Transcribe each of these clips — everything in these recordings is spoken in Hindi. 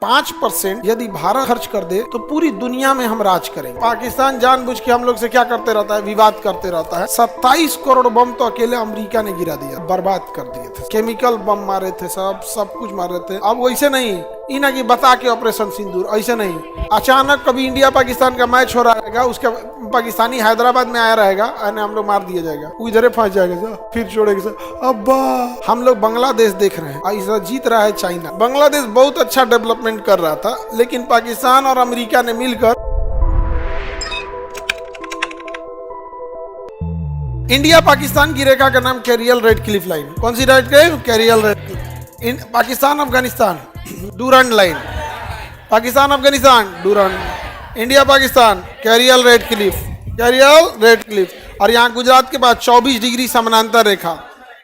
5% यदि भारत खर्च कर दे तो पूरी दुनिया में हम राज करेंगे। पाकिस्तान जानबूझ के हम लोग से क्या करते रहता है, विवाद करते रहता है। 27 करोड़ बम तो अकेले अमेरिका ने गिरा दिया, बर्बाद कर दिए थे। केमिकल बम मारे थे, सब कुछ मारे थे। अब वैसे नहीं, इना की बता के ऑपरेशन सिंदूर, ऐसे नहीं अचानक कभी इंडिया पाकिस्तान का मैच हो रहा रहेगा, उसका पाकिस्तानी हैदराबाद में आया रहेगा, हम लोग मार दिया जाएगा, वो इधर फंस जाएगा, फिर छोड़ेगा। अब्बा हम लोग बांग्लादेश देख रहे हैं, इस जीत रहा है चाइना। बांग्लादेश बहुत अच्छा डेवलपमेंट कर रहा था, लेकिन पाकिस्तान और अमेरिका ने मिलकर इंडिया पाकिस्तान की रेखा का नाम कैरियल रेड क्लिफ लाइन। कौन सी रेड क्लिफ? कैरियल Radcliffe. Pakistan Afghanistan Durand line, Pakistan Afghanistan Durand, India Pakistan कैरियल रेड क्लिफ, कैरियल रेड क्लिफ। और यहाँ गुजरात के बाद 24 डिग्री समानांतर रेखा,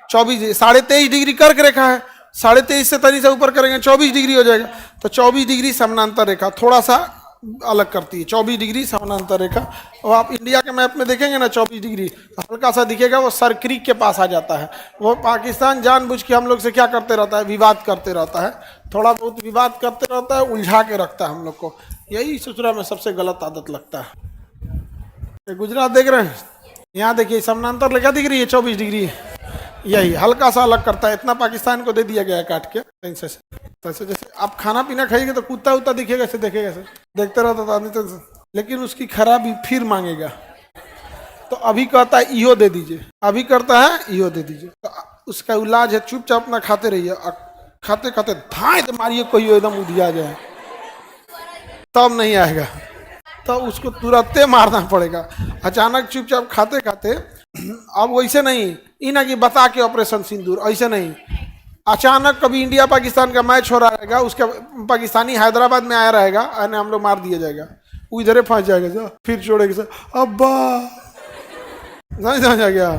23.5 डिग्री कर्क रेखा है, 23.5 से तनी से ऊपर करेंगे 24 डिग्री हो जाएगा। तो 24 डिग्री समानांतर रेखा थोड़ा सा अलग करती है, 24 डिग्री समानांतर रेखा। और आप इंडिया के मैप में देखेंगे ना 24 डिग्री हल्का सा दिखेगा, वो सर क्रीक के पास आ जाता है। वो पाकिस्तान जानबूझ के हम लोग से क्या करते रहता है, विवाद करते रहता है, थोड़ा बहुत विवाद करते रहता है, उलझा के रखता है हम लोग को। यही ससुरा में सबसे गलत आदत लगता है। गुजरात देख रहे हैं, यहाँ देखिए समानांतर रेखा दिख रही है 24 डिग्री, यही हल्का सा अलग करता है। इतना पाकिस्तान को दे दिया गया है काट के। जैसे आप खाना पीना खाइएगा तो कुत्ता उत्ता दिखेगा, ऐसे देखेगा, ऐसे देखते रहता था, तो लेकिन उसकी खराबी फिर मांगेगा। तो अभी कहता है इहो दे दीजिए, अभी करता है इहो दे दीजिए। तो उसका इलाज है चुपचाप अपना खाते रहिए, खाते खाते धाए तो मारिए, कोई एकदम उधिया जाए तब नहीं आएगा, तो उसको तुरंत मारना पड़ेगा। अचानक चुपचाप खाते खाते, अब वैसे नहीं इना की बता के ऑपरेशन सिंदूर, ऐसे नहीं अचानक कभी इंडिया पाकिस्तान का मैच हो रहा रहेगा, उसका पाकिस्तानी हैदराबाद में आया रहेगा, हम लोग मार दिया जाएगा, वो इधर फंस जाएगा, फिर छोड़ेगा। अब्बा नहीं समझ आ गया,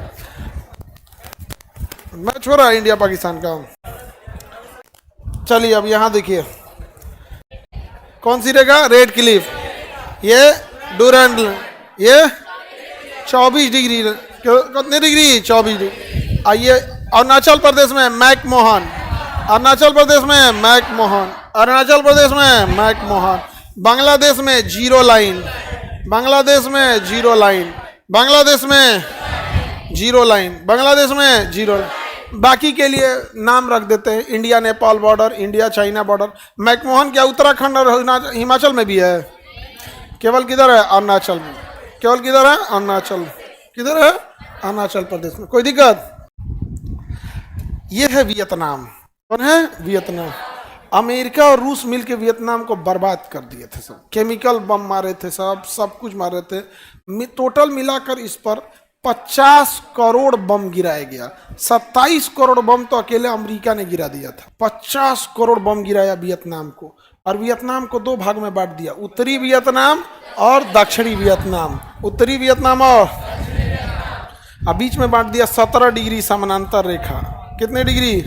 मैच हो रहा है इंडिया पाकिस्तान का। चलिए अब यहाँ देखिए, कौन सी रेखा? रेड क्लिफ, ये डूरंड, ये 24 डिग्री, कितने डिग्री? 24 डिग्री। आइए अरुणाचल प्रदेश में मैकमोहन, अरुणाचल प्रदेश में मैकमोहन, अरुणाचल प्रदेश में मैकमोहन। बांग्लादेश में जीरो लाइन, बांग्लादेश में जीरो लाइन, बांग्लादेश में जीरो लाइन, बांग्लादेश में जीरो लाइन। बाकी के लिए नाम रख देते हैं, India Nepal border, India China border. McMahon क्या उत्तराखंड और हिमाचल में भी है? केवल किधर है? अरुणाचल में। केवल किधर है? अरुणाचल। किधर है? अरुणाचल प्रदेश में। कोई दिक्कत? ये है वियतनाम। कौन है? वियतनाम। अमेरिका और रूस मिलकर वियतनाम को बर्बाद कर दिए थे, सब केमिकल बम मारे थे, सब कुछ मारे थे। टोटल मिलाकर इस पर 50 करोड़ बम गिराया गया। 27 करोड़ बम तो अकेले अमेरिका ने गिरा दिया था। 50 करोड़ बम गिराया वियतनाम को, और वियतनाम को 2 भाग में बांट दिया, उत्तरी वियतनाम और दक्षिणी वियतनाम। उत्तरी वियतनाम और बीच में बांट दिया 17 डिग्री समानांतर रेखा। कितने डिग्री?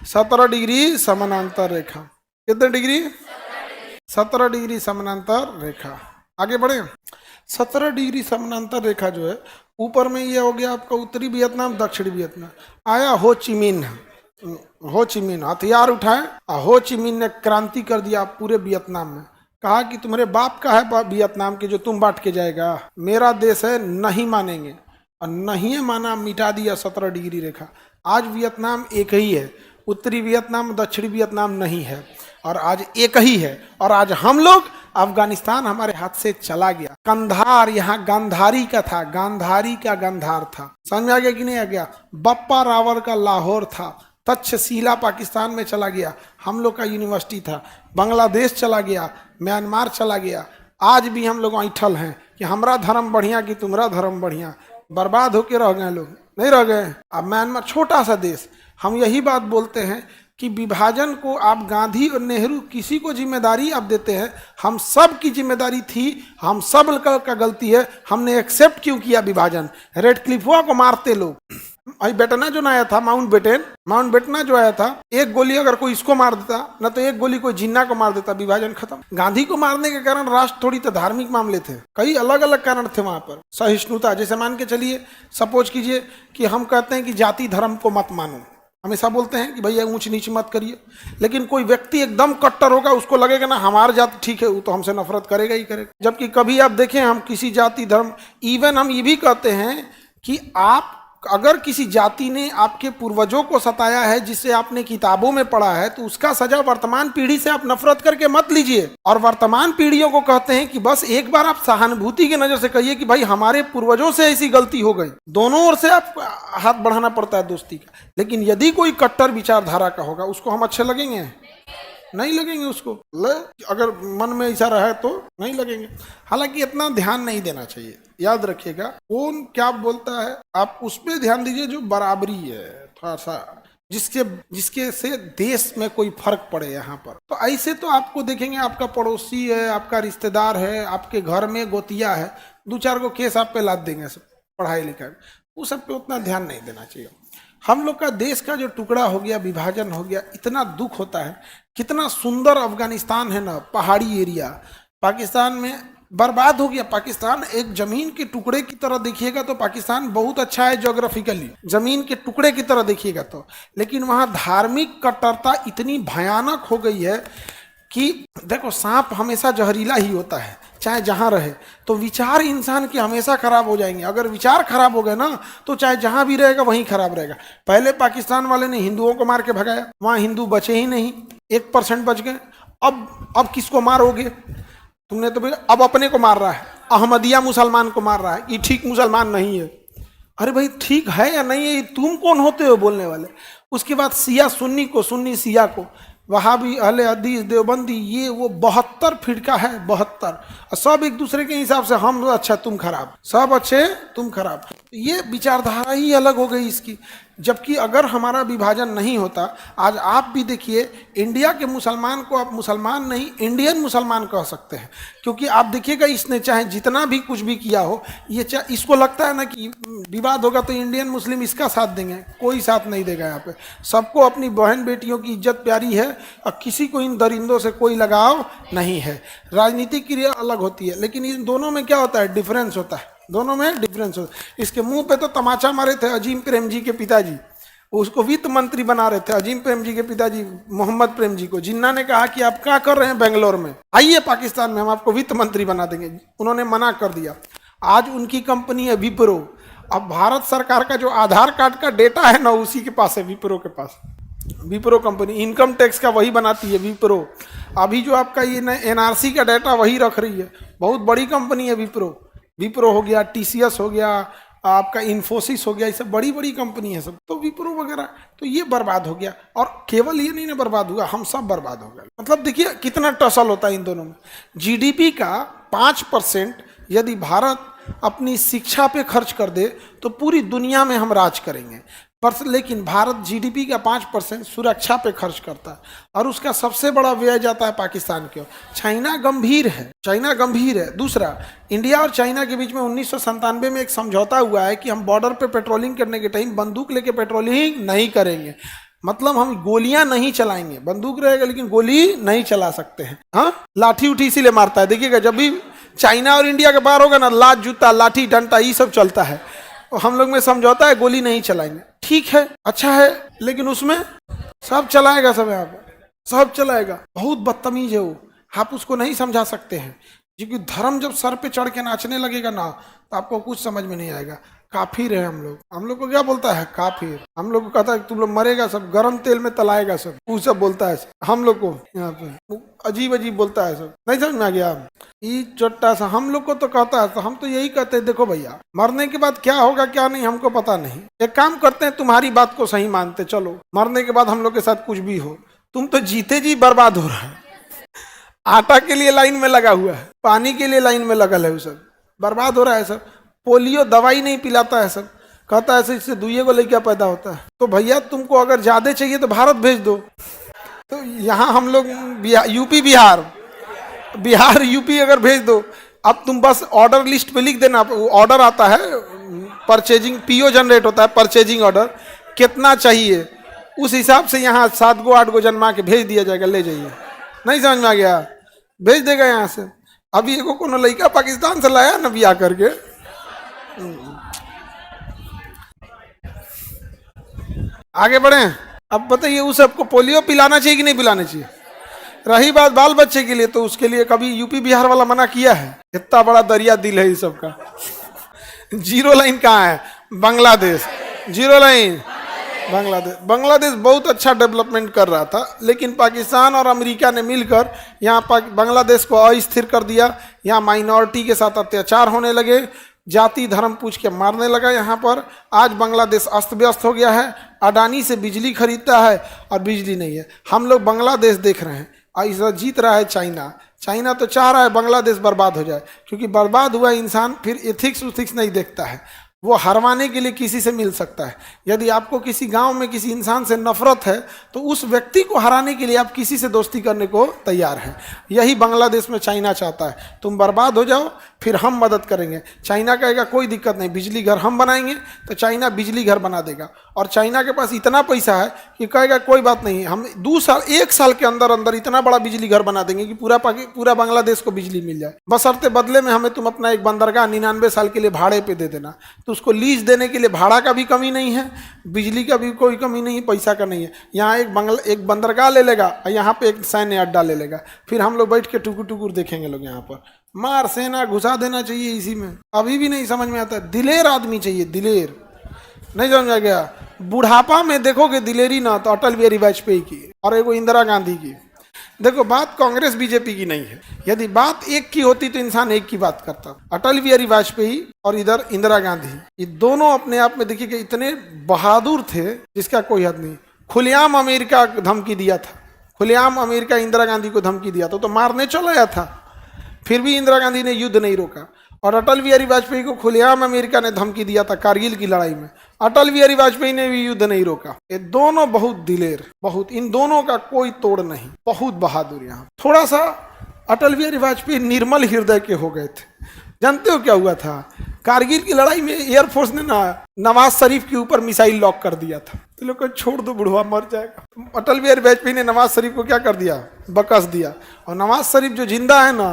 17 डिग्री समानांतर रेखा। कितने डिग्री? 17 डिग्री समानांतर रेखा। आगे बढ़े। 17 डिग्री समानांतर रेखा जो है, ऊपर में ये हो गया आपका उत्तरी वियतनाम, दक्षिणी वियतनाम। आया हो ची मिन्ह, हो ची मिन्ह हथियार उठाए, हो ची मिन्ह ने क्रांति कर दिया पूरे वियतनाम में। कहा कि तुम्हारे बाप का है वियतनाम के जो तुम बांट के जाएगा, मेरा देश है, नहीं मानेंगे। और नहीं माना, मिटा दिया 17 डिग्री रेखा। आज वियतनाम एक ही है, उत्तरी वियतनाम दक्षिणी वियतनाम नहीं है, और आज एक ही है। और आज हम लोग, अफगानिस्तान हमारे हाथ से चला गया। कंधार यहाँ गांधारी का था, गांधारी का गंधार था। समझ में आ गया कि नहीं आ गया? बप्पा रावल का लाहौर था। तक्षशिला पाकिस्तान में चला गया, हम लोग का यूनिवर्सिटी था। बांग्लादेश चला गया, म्यांमार चला गया। आज भी हम लोग ऐठल हैं कि हमारा धर्म बढ़िया कि तुम्हारा धर्म बढ़िया। बर्बाद होके रह गए लोग, नहीं रह गए। अब म्यांमार छोटा सा देश, हम यही बात बोलते हैं कि विभाजन को आप गांधी और नेहरू किसी को जिम्मेदारी आप देते हैं, हम सब की जिम्मेदारी थी, हम सब का गलती है। हमने एक्सेप्ट क्यों किया विभाजन? रेड क्लिफवा को मारते लोग, अभी बेटना जो आया था, माउंट बेटना जो आया था, एक गोली अगर कोई इसको मार देता, ना तो एक गोली कोई जिन्ना को मार देता, विभाजन खत्म। गांधी को मारने के कारण राष्ट्र थोड़ी तो धार्मिक मामले थे, कई अलग अलग कारण थे वहां पर। सहिष्णुता, जैसे मान के चलिए, सपोज कीजिए कि हम कहते हैं कि जाति धर्म को मत मानो, हमेशा बोलते हैं कि भैया ऊंच नीच मत करिए, लेकिन कोई व्यक्ति एकदम कट्टर होगा, उसको लगेगा ना हमारी जाति ठीक है, वो तो हमसे नफरत करेगा ही करेगा। जबकि कभी आप देखें, हम किसी जाति धर्म, इवन हम ये भी कहते हैं कि आप अगर किसी जाति ने आपके पूर्वजों को सताया है, जिसे आपने किताबों में पढ़ा है, तो उसका सजा वर्तमान पीढ़ी से आप नफरत करके मत लीजिए। और वर्तमान पीढ़ियों को कहते हैं कि बस एक बार आप सहानुभूति की नजर से कहिए कि भाई हमारे पूर्वजों से ऐसी गलती हो गई। दोनों ओर से आप हाथ बढ़ाना पड़ता है दोस्ती का। लेकिन यदि कोई कट्टर विचारधारा का होगा, उसको हम अच्छे लगेंगे? नहीं लगेंगे उसको। अगर मन में ऐसा रहे तो नहीं लगेंगे। हालांकि इतना ध्यान नहीं देना चाहिए। याद रखिएगा, कौन क्या बोलता है आप उस पर ध्यान दीजिए जो बराबरी है, थोड़ा सा जिसके से देश में कोई फर्क पड़े यहाँ पर। तो ऐसे तो आपको देखेंगे, आपका पड़ोसी है, आपका रिश्तेदार है, आपके घर में गोतिया है, 2-4 को केस आप पे लाद देंगे सब पढ़ाई लिखाई, वो सब पे उतना ध्यान नहीं देना चाहिए। हम लोग का देश का जो टुकड़ा हो गया, विभाजन हो गया, इतना दुख होता है। कितना सुंदर अफगानिस्तान है ना, पहाड़ी एरिया, पाकिस्तान में बर्बाद हो गया। पाकिस्तान एक जमीन के टुकड़े की तरह देखिएगा तो पाकिस्तान बहुत अच्छा है ज्योग्राफिकली, जमीन के टुकड़े की तरह देखिएगा तो। लेकिन वहाँ धार्मिक कट्टरता इतनी भयानक हो गई है कि देखो, सांप हमेशा जहरीला ही होता है, चाहे जहाँ रहे। तो विचार इंसान के हमेशा खराब हो जाएंगे। अगर विचार खराब हो गए ना, तो चाहे जहाँ भी रहेगा वहीं खराब रहेगा। पहले पाकिस्तान वाले ने हिंदुओं को मार के भगाया, वहाँ हिंदू बचे ही नहीं, 1% बच गए। अब किसको मारोगे तुमने? तो अब अपने को मार रहा है, अहमदिया मुसलमान को मार रहा है, ये ठीक मुसलमान नहीं है। अरे भाई, ठीक है या नहीं है, तुम कौन होते हो बोलने वाले? उसके बाद शिया सुन्नी को, सुन्नी शिया को, वहाबी, अहले हदीस, देवबंदी, ये वो 72 फिरका है, 72। सब एक दूसरे के हिसाब से, हम अच्छा तुम खराब, सब अच्छे तुम खराब। ये विचारधारा ही अलग हो गई इसकी। जबकि अगर हमारा विभाजन नहीं होता, आज आप भी देखिए, इंडिया के मुसलमान को आप मुसलमान नहीं, इंडियन मुसलमान कह सकते हैं। क्योंकि आप देखिएगा, इसने चाहे जितना भी कुछ भी किया हो, ये इसको लगता है ना कि विवाद होगा तो इंडियन मुस्लिम इसका साथ देंगे। कोई साथ नहीं देगा। यहाँ पे सबको अपनी बहन बेटियों की इज्जत प्यारी है और किसी को इन दरिंदों से कोई लगाव नहीं है। राजनीतिक क्रिया अलग होती है, लेकिन इन दोनों में क्या होता है? डिफरेंस होता है। दोनों में डिफरेंस होता है। इसके मुंह पे तो तमाचा मारे थे अजीम प्रेम जी के पिताजी, उसको वित्त मंत्री बना रहे थे। अजीम प्रेम जी के पिताजी मोहम्मद प्रेम जी को जिन्ना ने कहा कि आप क्या कर रहे हैं बेंगलोर में, आइए पाकिस्तान में, हम आपको वित्त मंत्री बना देंगे। उन्होंने मना कर दिया। आज उनकी कंपनी है विप्रो। अब भारत सरकार का जो आधार कार्ड का डेटा है ना, उसी के पास है, विप्रो के पास। विप्रो कंपनी इनकम टैक्स का वही बनाती है, विप्रो। अभी जो आपका ये एनआरसी का डाटा वही रख रही है। बहुत बड़ी कंपनी है विप्रो। विप्रो हो गया, टीसीएस हो गया, आपका इन्फोसिस हो गया, ये सब बड़ी बड़ी कंपनी है सब। तो विप्रो वगैरह, तो ये बर्बाद हो गया। और केवल ये नहीं ना बर्बाद हुआ, हम सब बर्बाद हो गए। मतलब देखिए कितना टसल होता है इन दोनों में। जीडीपी का 5% यदि भारत अपनी शिक्षा पे खर्च कर दे तो पूरी दुनिया में हम राज करेंगे। पर लेकिन भारत जीडीपी का 5% सुरक्षा पे खर्च करता है, और उसका सबसे बड़ा व्यय जाता है पाकिस्तान के। चाइना गंभीर है, चाइना गंभीर है। दूसरा, इंडिया और चाइना के बीच में 1997 में एक समझौता हुआ है कि हम बॉर्डर पे पेट्रोलिंग करने के टाइम बंदूक लेके पेट्रोलिंग नहीं करेंगे। मतलब हम गोलियां नहीं चलाएंगे, बंदूक रहेगा लेकिन गोली नहीं चला सकते हैं। हाँ, लाठी उठी इसीलिए मारता है। देखिएगा, जब भी चाइना और इंडिया के बाहर होगा ना, लात जूता, लाठी डंडा, ये सब चलता है। तो हम लोग में समझौता है, गोली नहीं चलाएंगे। ठीक है, अच्छा है, लेकिन उसमें सब चलाएगा, सब यहाँ पे सब चलाएगा। बहुत बदतमीज है वो, आप उसको नहीं समझा सकते हैं। क्योंकि धर्म जब सर पे चढ़ के नाचने लगेगा ना, तो आपको कुछ समझ में नहीं आएगा। काफिर है हम लोग को क्या बोलता है? काफिर। हम लोग को कहता है तुम लोग मरेगा सब, गरम तेल में तलाएगा सब, वो सब बोलता है हम लोग को। यहाँ पे अजीब अजीब बोलता है सब, नहीं समझ में आ गया? ये छोटा सा हम लोग को तो कहता है। तो हम तो यही कहते हैं, देखो भैया, मरने के बाद क्या होगा क्या नहीं हमको पता नहीं। एक काम करते हैं, तुम्हारी बात को सही मानते चलो, मरने के बाद हम लोग के साथ कुछ भी हो, तुम तो जीते जी बर्बाद हो रहा है। आटा के लिए लाइन में लगा हुआ है, पानी के लिए लाइन में लगल है, वो सब बर्बाद हो रहा है सब। पोलियो दवाई नहीं पिलाता है सब, कहता है इससे दुइये को लड़का पैदा होता है। तो भैया तुमको अगर ज्यादा चाहिए तो भारत भेज दो। तो यहाँ हम लोग यूपी बिहार यूपी अगर भेज दो, अब तुम बस ऑर्डर लिस्ट पे लिख देना। ऑर्डर आता है, परचेजिंग पीओ जनरेट होता है, परचेजिंग ऑर्डर कितना चाहिए, उस हिसाब से यहाँ 7 गो 8 गो जन्मा के भेज दिया जाएगा, ले जाइए। नहीं समझ में आ गया? भेज देगा यहाँ से। अभी एगो कोनो लड़का पाकिस्तान से लाया ना बियाह करके, आगे बढ़े। अब बताइए उस सबको पोलियो पिलाना चाहिए कि नहीं पिलाना चाहिए? रही बात बाल बच्चे के लिए, तो उसके लिए कभी यूपी बिहार वाला मना किया है? इतना बड़ा दरिया दिल है इस सबका। जीरो लाइन कहाँ है? बांग्लादेश। Zero line Bangladesh. बांग्लादेश बहुत अच्छा डेवलपमेंट कर रहा था, लेकिन पाकिस्तान और अमेरिका ने मिलकर यहाँ बांग्लादेश को अस्थिर कर दिया। यहाँ माइनॉरिटी के साथ अत्याचार होने लगे, जाति धर्म पूछ के मारने लगा। यहाँ पर आज बांग्लादेश अस्त व्यस्त हो गया है। अडानी से बिजली खरीदता है और बिजली नहीं है। हम लोग बांग्लादेश देख रहे हैं, ऐसा जीत रहा है चाइना। चाइना तो चाह रहा है बांग्लादेश बर्बाद हो जाए, क्योंकि बर्बाद हुआ इंसान फिर एथिक्स उथिक्स नहीं देखता है, वो हरवाने के लिए किसी से मिल सकता है। यदि आपको किसी गांव में किसी इंसान से नफरत है, तो उस व्यक्ति को हराने के लिए आप किसी से दोस्ती करने को तैयार हैं। यही बांग्लादेश में चाइना चाहता है, तुम बर्बाद हो जाओ फिर हम मदद करेंगे। चाइना कहेगा कोई दिक्कत नहीं, बिजली घर हम बनाएंगे, तो चाइना बिजली घर बना देगा। और चाइना के पास इतना पैसा है कि कहेगा कोई बात नहीं, हम 1 साल के अंदर अंदर इतना बड़ा बिजली घर बना देंगे कि पूरा बांग्लादेश को बिजली मिल जाए। बशर्ते बदले में हमें तुम अपना एक बंदरगाह 99 साल के लिए भाड़े पे दे देना। तो उसको लीज देने के लिए भाड़ा का भी कमी नहीं है, बिजली का भी कोई कमी नहीं है, पैसा का नहीं है। यहाँ एक बंदरगाह ले लेगा और यहाँ पे एक सैन्य अड्डा ले लेगा, फिर हम लोग बैठ के टुकुर टुकुर देखेंगे लोग। यहाँ पर मार सेना घुसा देना चाहिए इसी में। अभी भी नहीं समझ में आता, दिलेर आदमी चाहिए, दिलेर। नहीं समझ में गया? बुढ़ापा में देखोगे दिलेरी ना तो अटल बिहारी वाजपेयी की और एगो इंदिरा गांधी की। देखो बात कांग्रेस बीजेपी की नहीं है, यदि बात एक की होती तो इंसान एक की बात करता। अटल बिहारी वाजपेयी और इधर इंदिरा गांधी, ये दोनों अपने आप में देखिए कि इतने बहादुर थे जिसका कोई हद नहीं। खुलेआम अमेरिका धमकी दिया था, खुलेआम अमेरिका इंदिरा गांधी को धमकी दिया तो मारने चला आया था, फिर भी इंदिरा गांधी ने युद्ध नहीं रोका। और अटल बिहारी वाजपेयी को खुलेआम अमेरिका ने धमकी दिया था कारगिल की लड़ाई में, अटल बिहारी वाजपेयी ने भी युद्ध नहीं रोका। ये दोनों बहुत दिलेर, बहुत, इन दोनों का कोई तोड़ नहीं, बहुत बहादुर। यहाँ थोड़ा सा अटल बिहारी वाजपेयी निर्मल हृदय के हो गए थे। जानते हो क्या हुआ था? कारगिल की लड़ाई में एयरफोर्स ने नवाज शरीफ के ऊपर मिसाइल लॉक कर दिया था, तो लोग छोड़ दो बुढ़वा मर जाएगा। अटल बिहारी वाजपेयी ने नवाज शरीफ को क्या कर दिया? बकस दिया। और नवाज शरीफ जो जिंदा है ना,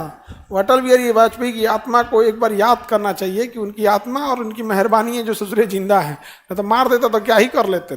वो अटल बिहारी वाजपेयी की आत्मा को एक बार याद करना चाहिए कि उनकी आत्मा और उनकी मेहरबानी है जो ससुरे जिंदा है, नहीं तो मार देता तो क्या ही कर लेते।